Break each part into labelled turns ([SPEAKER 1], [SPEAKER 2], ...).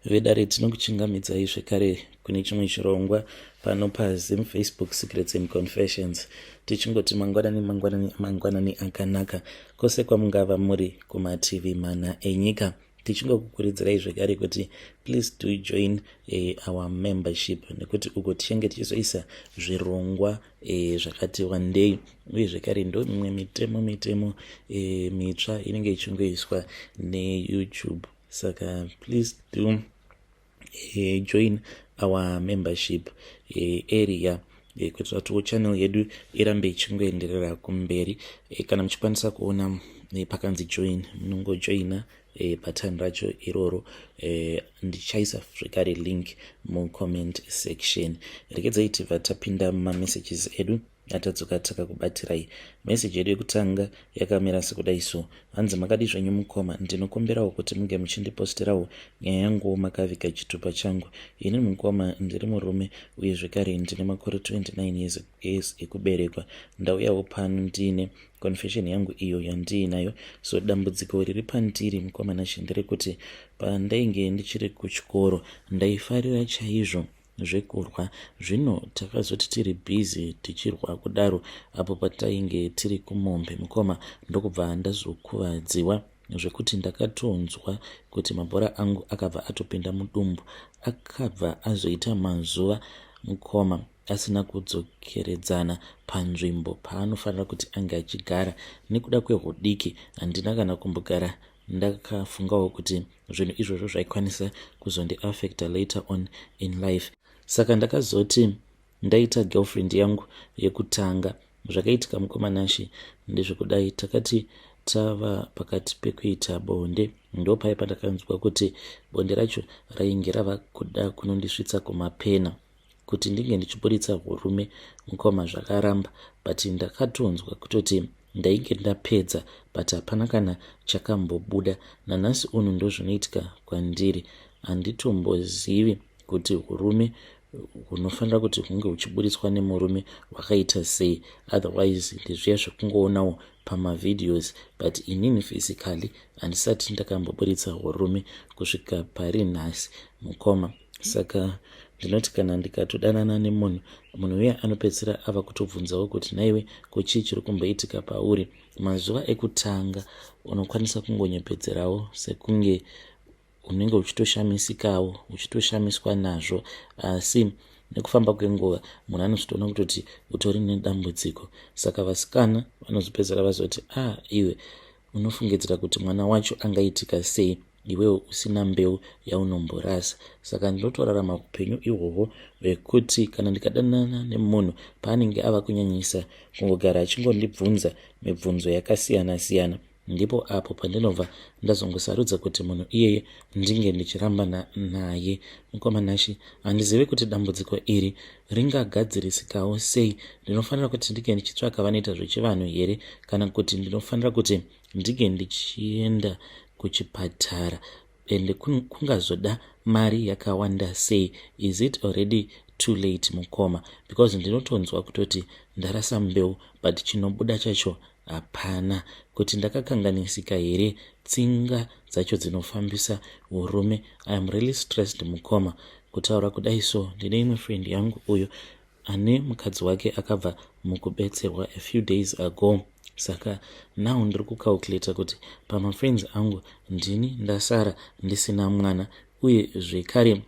[SPEAKER 1] vedare tinokuchingamidzai zvekare kune chimwe chirongwa pano paZim Facebook Secrets and Confessions, tichingoti mangwanani akanaka kwose kwamungava muri kumatv mana enyika. Tichingokukuridzirai zvekare kuti please do join our membership, nekuti uko tichenge tichizoisa zvirongwa zvakati wandei, uye zvekare ndo mimwe mitemo mitsva inenge ichingoiswa neYouTube. Saka please do join our membership area kuitira kuti channel yedu irambe ichingoenderera kumberi. Kana muchikwanisa kuona pakanzi join, munongojoina button racho iroro. Ndichaisa zvekare link mucomment section. Regedzai tibva tapinda mumamessages edu atadzoka takakubatirai. Message yedu yekutanga yakamira sekudai so: hanzi makadi zvenyu mukoma, ndinokumbirawo kuti munge muchindiposterawo nyaya yangu makaviga chitupa changu. Ini mukoma ndiri murume uye zvekare ndine makore 29 years ekuberekwa. Ndauyawo pano ndiine confession yangu iyo yandiinayo. So dambudziko riri pandiri mukoma nashi nderekuti pandainge ndichiri kuchikoro ndaifarira chaizvo zvekurwa. Zvino takazoti tiri busy tichirwa kudaro apo patainge tiri kumombe mukoma, ndokubva ndazokuvadziwa zvekuti ndakatonzwa kuti mabhora angu akabva atopinda mudumbu. Akabva azoita mazuva mukoma asina kudzokeredzana panzvimbo paanofanira kuti ange achigara. Nekuda kwehudiki handina kana kumbogara ndakafungawo kuti zvinhu izvozvo zvaikwanisa kuzondiaffecta later on in life. Saka ndakazoti ndaita girlfriend yangu yekutanga. Zvakaitika mukoma nashi ndezvekudai takati tava pakati pekuita bonde, ndopai pandakanzwa kuti bonde racho rainge rava kuda kunondisvitsa kumapena kuti ndinge ndichiburitsa hurume mukoma. Zvakaramba, but ndakatonzwa kutoti ndainge ndapedza, but hapana kana chakambobuda. Nanhasi uno ndozvinoitika kwandiri. Handitombozivi kuti hurume hunofanira kuti hunge huchiburitswa nemurume hwakaita sei. Otherwise ndizviya zvekungoonawo pamavideos, but inini physically handisati ndakamboburitsa hurume kusvika pari nhasi mukoma. Saka ndinoti kana ndikatodanana nemunhu, munhu uya anopedzisira ava kutobvunzawo kuti naiwe kuchii chiri kumboitika pauri. Mazuva ekutanga unokwanisa kungonyepedzerawo sekunge unenge uchitoshamisikawo, uchitoshamiswa nazvo, asi nekufamba kwenguva munhu anozotoona kutoti utori nedambudziko. Saka vasikana vanozopedzera vazoti iwe unofungidzira kuti mwana wacho angaitika sei iwewo usina mbeu yaunomborasa. Saka ndinotorarama upenyu ihwohwo hwekuti kana ndikadanana nemunhu paanenge ava kunyanyisa kungogara achingondibvunza mibvunzo yakasiyana siyana, ndipo apo pandinobva ndazongosarudza kuti munhu iyeye ndinge ndichiramba naye mukoma nashi. Handizivi kuti dambudziko iri ringagadzirisikawo sei. Ndinofanira kuti ndige ndichitsvaka vanoita zvechivanhu here, kana kuti ndinofanira kuti ndige ndichienda kuchipatara ende kungazoda mari yakawanda sei? Is it already too late mukoma? Because ndinotonzwa kutoti ndarasa mbeu, but chinobuda chacho hapana. Kuti ndakakanganisika here tsinga dzacho dzinofambisa hurume? I am really stressed mukoma. Kutaura kudai so, ndine imwe friend yangu uyo ane mukadzi wake akabva mukubetserwa a few days ago. Saka now ndiri kucalculate kuti pamafriends angu ndini ndasara ndisina mwana, uye zvekare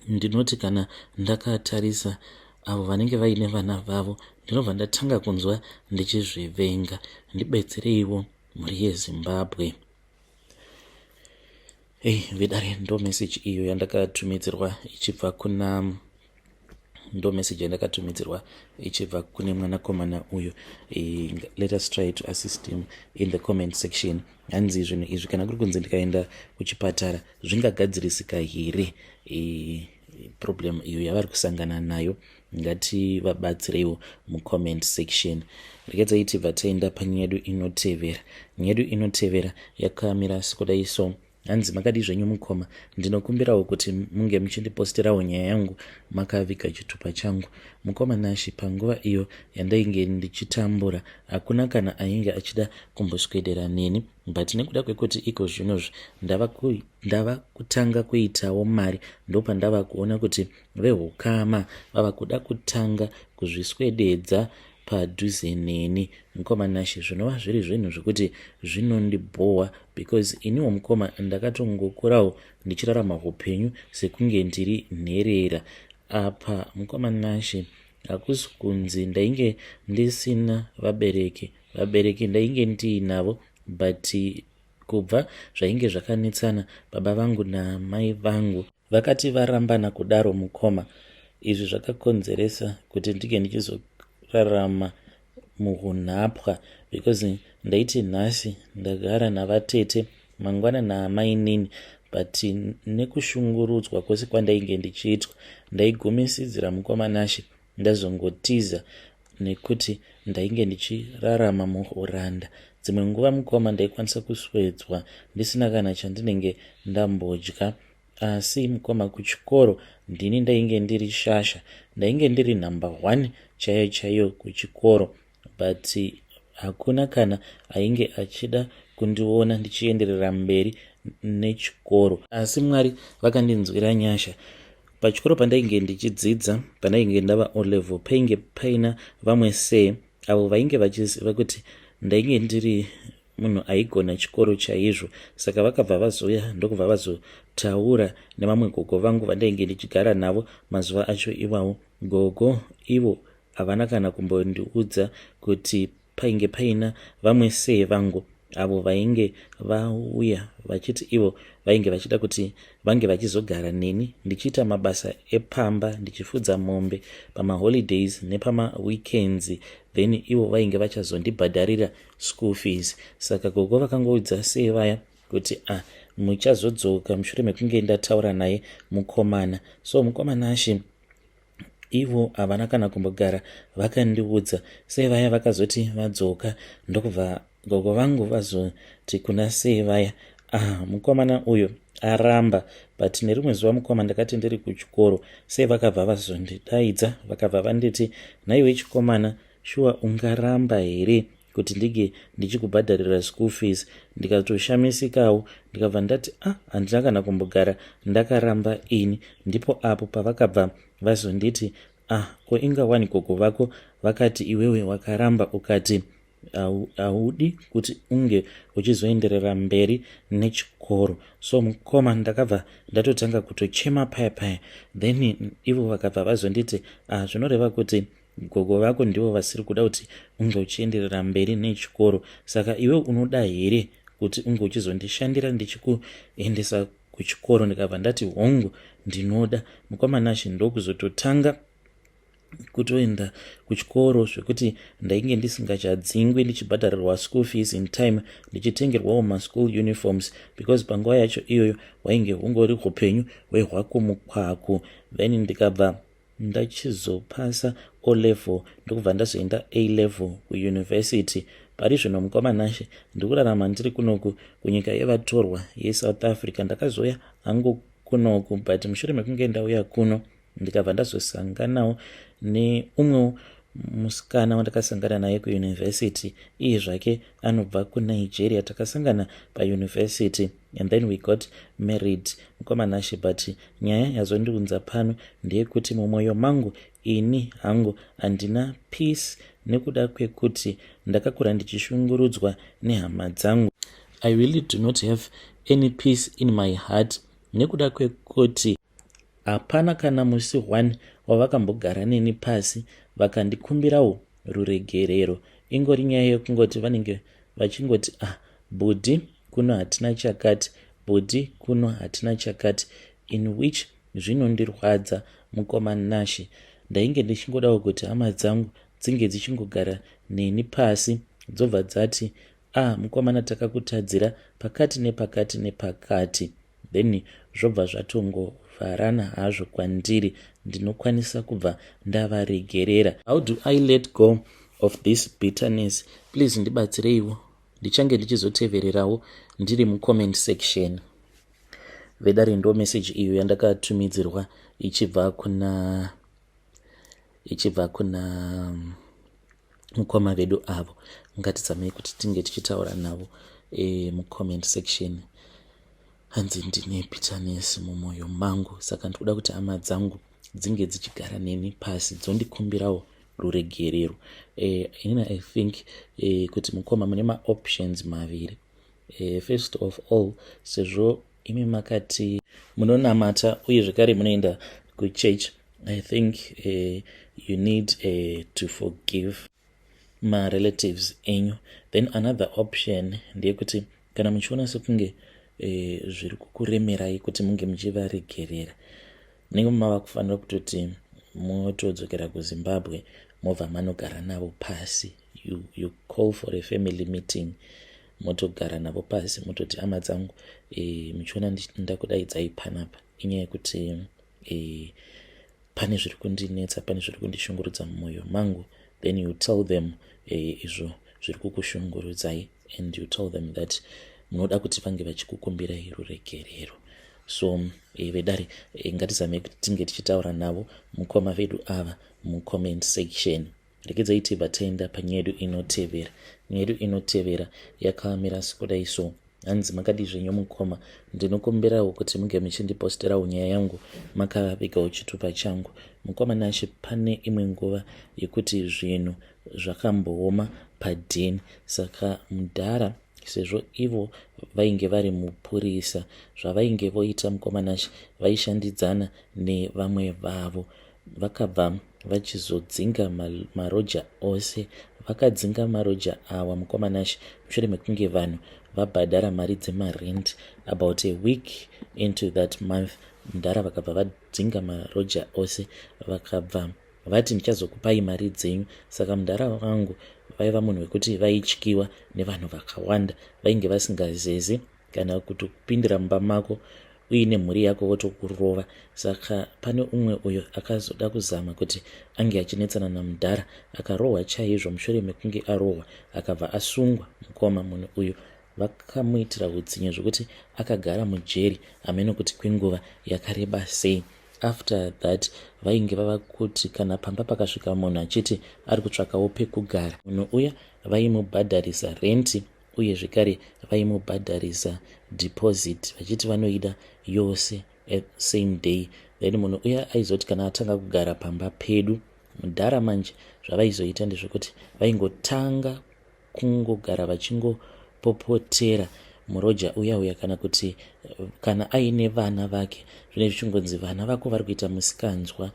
[SPEAKER 1] ndinoti kana ndakatarisa avo vanenge vaine vana vavo ndinobva ndatanga kunzwa ndichizvivenga. Ndibetsereiwo mhuri yeZimbabwe. Vedare ndo message iyo yandakatumidzirwa ichibva kuna ichibva kune mwanakomana uyo. Let us try to assist him in the comment section. Hanzi zvinhu izvi kana kuri kunzi ndikaenda kuchipatara zvingagadzirisika here problem iyo yavari kusangana nayo? Ngativabatsireiwo mucomment section. Regedzai tibva taenda panyaya yedu inotevera. Nyaya yedu inotevera yakamira sekudai so: hanzi makadi zvenyu mukoma, ndinokumbirawo kuti munge muchindipostirawo nyaya yangu makaviga chitupa changu. Mukoma Nashi, panguva iyo yandainge ndichitambura hakuna kana ainge achida kumboswedera neni, but nekuda kwekuti iko zvinozvo ndava kutanga kuitawo mari, ndopandava kuona kuti vehukama vava kuda kutanga kuzviswededza padhuze neni. Mukoma Nashi, zvinova zviri zvinhu zvekuti zvinondibhowa, because iniwo mukoma ndakatongokurawo ndichirarama upenyu sekunge ndiri nherera. Apa mukoma Nashi, hakusi kunzi ndainge ndisina vabereki ndainge ndiinavo, but kubva zvainge zvakanetsana baba vangu namai vangu vakati varambana kudaro mukoma, izvi zvakakonzeresa kuti ndige ndichizorarama muhunhapwa, because ndaiti nhasi ndagara navatete, mangwana naamai nini, but nekushungurudzwa kwose kwandainge ndichiitwa ndaigumisidzira mukoma Nashi ndazongotiza, nekuti ndainge ndichirarama muuranda. Dzimwe nguva mukoma ndaikwanisa kuswedzwa ndisina kana chandinenge ndambodya, asi mukoma kuchikoro ndini ndainge ndiri shasha, ndainge ndiri number 1 chaiyo kuchikoro, but hakuna kana ainge achida kundiona ndichienderera mberi nechikoro. Asi Mwari vakandinzwira nyasha. Pachikoro pandainge ndichidzidza, pandainge ndava O-level, painge paina vamwe avo vainge vachiziva kuti ndainge ndiri munhu aigona chikoro chaizvo, saka vakabva vazoya ndokubva vazotaura nevamwe gogo vangu vandainge ndichigara navo mazuva acho iwawo. Gogo ivo havana kana kumbondiudza kuti painge paina vamwe vangu avo vainge vauya vachiti ivo vainge vachida kuti vange vachizogara neni ndichiita mabasa epamba, ndichifudza mombe pamaholidays nepamaweekends, then ivo vainge vachazondibhadharira school fees. Saka gogo vakangoudza vaya kuti muchazodzoka mushure mekunge ndataura naye mukomana. So mukoma Nashi, ivo havana kana kumbogara vakandiudza. Vaya vakazoti vadzoka ndokubva gogo vangu vazoti kuna vaya, mukomana uyo aramba. But nerimwe zuva mukoma ndakati ndiri kuchikoro, vakabva vazondidaidza vakabva vanditi, nhaiwe chikomana, shuwa ungaramba here kuti ndige ndichikubhadharira school fees? Ndikatoshamisikawo ndikabva ndati handina kana kumbogara ndakaramba ini. Ndipo apo pavakabva vazonditi, ko inga wani gogo vako vakati iwewe wakaramba ukati haudi kuti unge uchizoenderera mberi nechikoro. So mukoma ndakabva ndatotanga kutochema paya, then ivo vakabva vazonditi zvinoreva kuti gogo vako ndivo vasiri kuda kuti unge uchienderera mberi nechikoro, saka iwe unoda here kuti unge uchizondishandira ndichikuendesa kuchikoro? Ndikabva ndati hongu ndinoda. Mukoma Nashi, ndokuzototanga kutoenda kuchikoro zvekuti ndainge ndisingachadzingwe ndichibhadharirwa school fees in time, ndichitengerwawo maschool uniforms, because panguva yacho iyoyo wainge hungori upenyu hwehwakumukwaku. Then ndikabva ndachizopasa O-level ndokubva ndazoenda A-level kuuniversity. Pari zvino mukoma Nashi, ndikurarama ndiri kunoku kunyika yevatorwa yeSouth Africa. Ndakazoya hangu kunoku, but mushure mekunge ndauya kuno ndikabva ndazosanganawo neumwe musikana wandakasangana naye kuuniversity, iye zvake anobva kuNigeria. Takasangana pauniversity and then we got married, mukoma Nashi. But nyaya yazondiunza pano ndeyekuti mumwoyo mangu ini hangu handina peace, nekuda kwekuti ndakakura ndichishungurudzwa nehama dzangu. I really do not have any peace in my heart, nekuda kwekuti hapana kana musi 1 wavakambogara neni pasi vakandikumbirawo ruregerero. Ingori nyaya yekungoti vanenge vachingoti budi kuno hatina chakati, budi kuno hatina chakati, in which zvinondirwadza mukoma Nashi. Ndainge ndichingodawo kuti hama dzangu dzinge dzichingogara neni pasi dzobva dzati mukomana takakutadzira pakati nepakati nepakati, then zvobva zvatongovharana hazvo kwandiri, ndinokwanisa kubva ndavaregerera. How do I let go of this bitterness? Please ndibatsireiwo, ndichange ndichizotevererawo ndiri mucomment section. vedare ndo meseji iyo yandakatumidzirwa ichibva kuna mukoma vedu avo. Ngatizamei kuti tinge tichitaura navo mucomment section. Hanzi ndine bitterness mumwoyo mangu, saka ndikuda kuti hama dzangu dzinge dzichigara neni pasi dzondikumbirawo ruregerero. I think kuti mukoma mune maoptions maviri. First of all, sezvo imi makati munonamata uye zvekare munoenda kuchurch, I think you need to forgive marelatives enyu. Then another option ndeyekuti kana muchiona sekunge zviri kukuremerai kuti munge muchivaregerera, munenge mava kufanira kutoti motodzokera kuZimbabwe mobva manogara navo pasi. You call for a family meeting, motogara navo pasi mototi hama dzangu muchiona ndakudaidzai panapa inyaya yekuti pane zviri kundinetsa, pane zviri kundishungurudza mumwoyo mangu. Then you tell them izvo zviri kukushungurudzai, and you tell them that munoda kuti vange vachikukumbirai ruregerero. So vedare ngatizamei kuti tinge tichitaura navo mukoma vedu ava mucomment section. Rekedzai tibva taenda panyaya yedu inotevera. Nyaya yedu inotevera yakamira sekudai so. Hanzi makadi zvenyu mukoma, ndinokumbirawo kuti munge muchindiposterawo nyaya yangu makavigawo chitupa changu. Mukoma Nashe, pane imwe nguva yekuti zvinhu zvakambooma padhini, saka mudhara sezvo ivo vainge vari mupurisa, zvavainge voita mukoma Nashe vaishandidzana nevamwe vavo, vakabva vachizodzinga maroja ose. Vakadzinga maroja awa mukoma Nashe mushure mekunge vanhu vabhadhara mari dzemarent. About a week into that month, mudhara vakabva vadzinga maroja ose, vakabva vati ndichazokupai mari dzenyu. Saka mudhara wangu vaiva munhu wekuti vaityiwa nevanhu vakawanda, vainge vasingazezi kana kutopindira mumba mako uine mhuri yako votokurova. Saka pane umwe uyo akazoda kuzama kuti ange achinetsana namudhara, akarohwa chaizvo. Mushure mekunge arohwa akabva asungwa mukoma munhu uyu. Vakamuitira utsinye zvokuti akagara mujeri ameno kuti kwenguva yakareba sei. After that vainge vava kuti kana pamba pakasvika munhu achiti ari kutsvakawo pekugara, munhu uya vaimubhadharisa renti uye zvekare vaimubhadharisa deposit vachiti vanoida yose same day. Then munhu uya aizoti kana atanga kugara pamba pedu, mudhara manje zvavaizoita ndezvekuti vaingotanga kungogara vachingopopotera muroja uya kana kuti kana aine vana vake zvine zvichongonzi vana vako vari kuita musikanzwa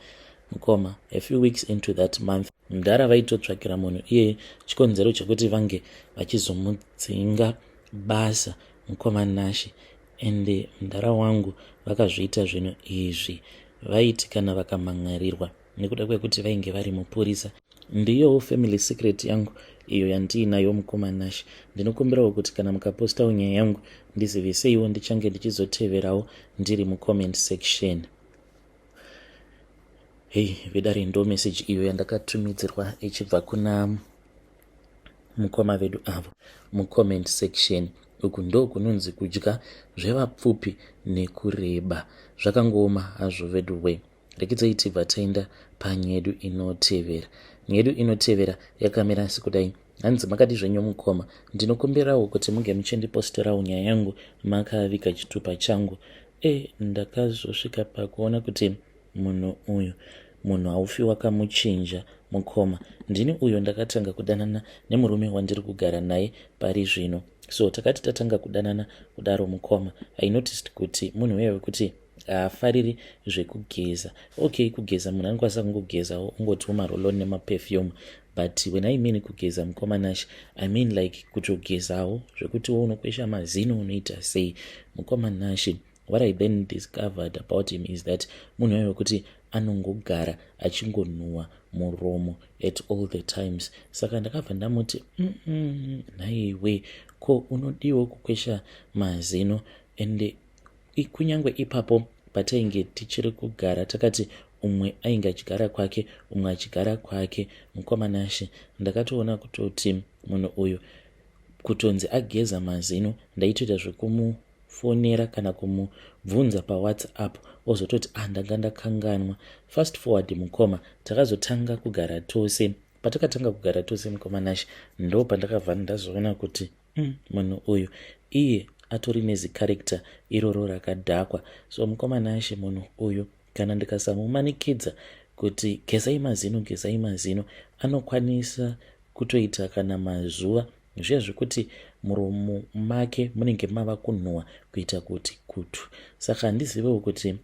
[SPEAKER 1] mukoma. A few weeks into that month, mudhara vaitotsvakira munhu iye chikonzero chekuti vange vachizomudzinga basa mukoma Nashe. Ende mudhara wangu vakazviita zvinhu izvi vaiti kana vakamangarirwa nekuda kwekuti vainge vari mupurisa. Ndiyowo family secret yangu iyo yandiinayo mukoma Nashe. Ndinokumbirawo kuti kana mukapostawo nyaya yangu ndiziveseiwo, ndichange ndichizoteverawo ndiri mucomment section. Vedare ndo message iyo yandakatumidzirwa ichibva kuna mukoma vedu avo mucomment section. Uku ndo kunonzi kudya zvevapfupi nekureba. Zvakangooma hazvo vedu we. Rekedzai tibva taenda panyaya yedu inotevera. Nyaya yedu inotevera yakamira sekudai. Hanzi makadi zvenyu mukoma, ndinokumbirawo kuti munge muchindiposterawo nyaya yangu makaviga chitupa changu. Ndakazosvika pakuona kuti munhu uyu munhu haufi wakamuchinja mukoma. Ndini uyo ndakatanga kudanana nemurume wandiri kugara naye pari zvino. So takati tatanga kudanana kudaro mukoma, I noticed kuti munhu wewe kuti haafariri zvekugeza. Okay, kugeza munhu anokwanisa kungogezawo ungotiwo maroloni nemaperfume, but when I mean kugeza mukoma Nashe, I mean like kutogezawo zvekuti wo unokwesha mazino unoita sei mukoma Nashe. What I then discovered about him is that munhu wewe kuti anongogara achingonhuwa muromo at all the times. Saka ndakabva ndamuti nhaiwe, ko unodiwo kukwesha mazino? Ende kunyange ipapo patainge tichiri kugara takati umwe ainge achigara kwake umwe achigara kwake mukoma Nashe. Ndakatoona kutoti munhu uyu kutonzi ageza mazino ndaitoita zvekumupa kumufonera kana kumubvunza pawhatsapp ozototi ndanga ndakanganwa. Fast forward mukoma, takazotanga kugara tose. Patakatanga kugara tose mukoma Nash, ndo pandakabva ndazoona kuti munhu uyu iye atori nezikarekta iroro rakadhakwa. So mukoma Nash, munhu uyu kana ndikasamumanikidza kuti gezai mazino, anokwanisa kutoita kana mazuva zviya zvekuti muromo make munenge mava kunhuhwa kuita kuti kutu. Saka handizivewo kuti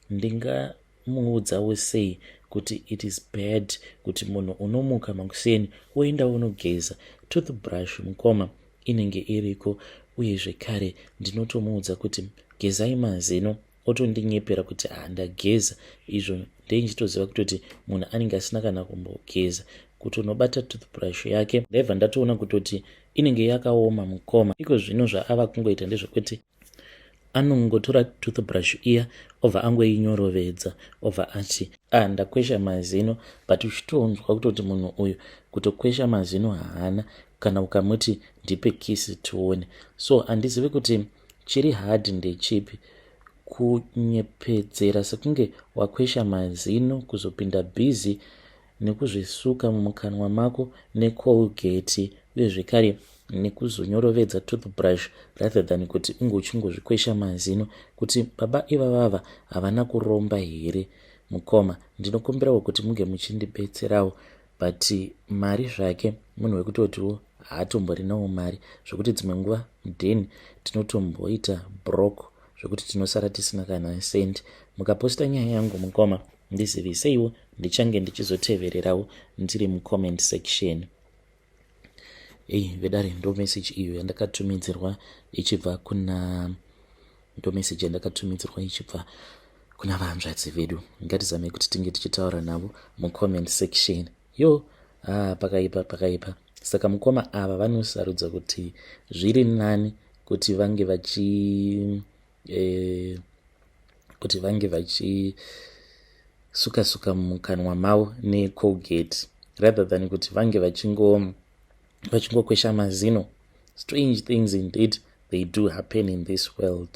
[SPEAKER 1] ndingamuudzawo sei kuti it is bad kuti munhu unomuka makuseni woenda unogeza. Toothbrush mukoma inenge iriko, uye zvekare ndinotomuudza kuti gezai mazino, otondinyepera kuti ndageza. Izvo ndeichitoziva kutoti munhu anenge asina kana kumbogeza. Kuti unobata toothbrush yake ndaibva ndatoona kutoti inenge yakaoma mukoma. Iko zvino zvaava kungoita ndezvekuti anongotora toothbrush iya obva angoinyorovedza obva ati ndakwesha mazino, but uchitonzwa kutoti munhu uyu kutokwesha mazino haana kana ukamuti ndipe kisi tuone. So handizivi kuti chiri hard ndechipi, kunyepedzera sekunge wakwesha mazino kuzopinda bhizi nekuzvisuka mumukanwa mako necolgate, uye zvekare nekuzonyorovedza toothbrush rather than kuti unge uchingozvikwesha mazino. Kuti baba ivavava havana kuromba here mukoma? Ndinokumbirawo kuti munge muchindibetserawo, but mari zvake munhu wekutotiwo haatomborinawo mari zvokuti dzimwe nguva mudheni tinotomboita brok zvokuti tinosara tisina kana sendi. Mukaposta nyaya yangu mukoma ndiziviseiwo, ndichange ndichizotevererawo ndiri mucomment section. Vedare ndo message iyo yandakatumidzirwa ichibva kuna vahanzvadzi vedu. Ngatizame kuti tinge tichitaura navo mucomment section. Pakaipa. Saka mukoma ava vanosarudza kuti zviri nani kuti vange vachisuka mukanwa mavo necolgate rather than kuti vange vachingokwesha mazino. Strange things indeed they do happen in this world.